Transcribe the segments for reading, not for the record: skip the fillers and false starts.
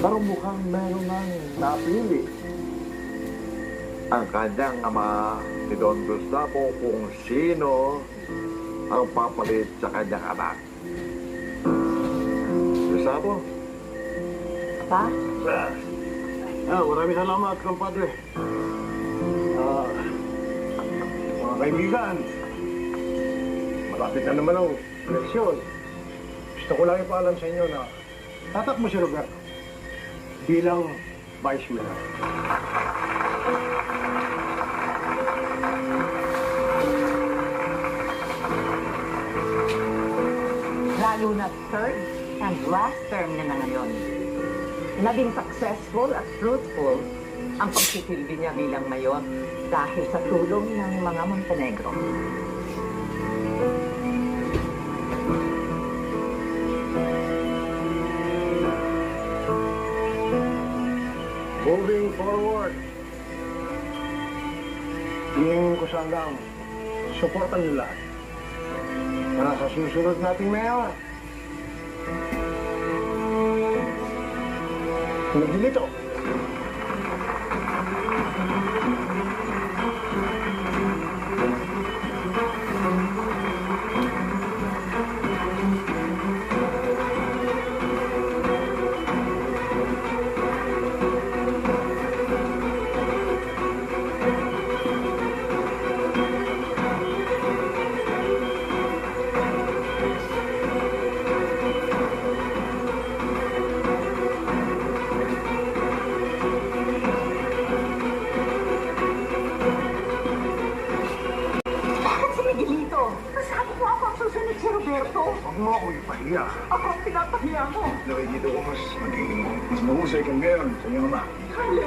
Pero mukhang meron nang napili ang kanyang ama, si Don Gustavo, kung sino ang papalit sa kanyang anak. Gustavo? Pa? Maraming salamat, kumpadre. Mga kaibigan, malapit na naman ang eleksyon. Gusto ko lang ipaalam sa inyo na tatakbo si Roberto bilang vice mayor. Lalo na third and last term niya na ngayon. Naging successful at fruitful ang pagsisilbi niya bilang mayor dahil sa tulong ng mga Montenegro. Moving forward, hingin ko sanang suportan nyo lahat para sa susunod nating mayor. Miguelito. Huwag mo ako ipahiya. Ako ang pinapahiya mo. Nakikita ko mas mahusay kang meron sa iyong ama.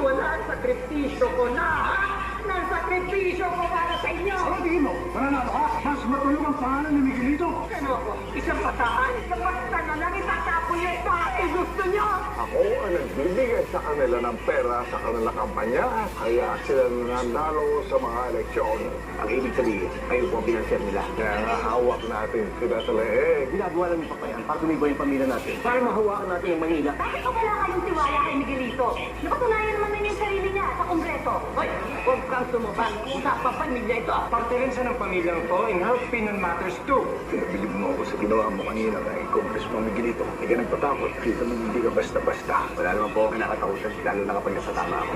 Wala ang sakripisyo ko na. Nagsakripisyo ko para sa inyo. Ano tingin mo? Mananalo ka? Mas matulog ang pangalan ni Miguelito. Ano ako? Isang pataan? Basta na lang itatapon niyo ito. Gusto niyo? Ako ang nagbibigay sa kanila ng pera sa kanilang kampanya, kaya sila nanalo sa mga eleksyon. Ang ibig sabihin, kayo po ang binanser nila. Kaya nga hawak natin sila sa leeg. Ginagawa lang yung papayan para tumibo yung pamilya natin. Para mahawakan natin yung Manila. Bakit ko wala kayong tiwala kay Miguelito? Napatunayan naman na yung sarili niya sa Kongreso. Hoy, huwag kang sumubang. Usapang pamilya ito. Parte rin sa ng pamilyang to in her opinion matters too. Pinabilib mo ako sa ginawa mo kanina kay Congressman Miguelito. Hindi ka nagpatakot. Kita mo hindi ka basta-basta. Wala naman po ako kinakatakutan, lalo na kapag nasa tama ako.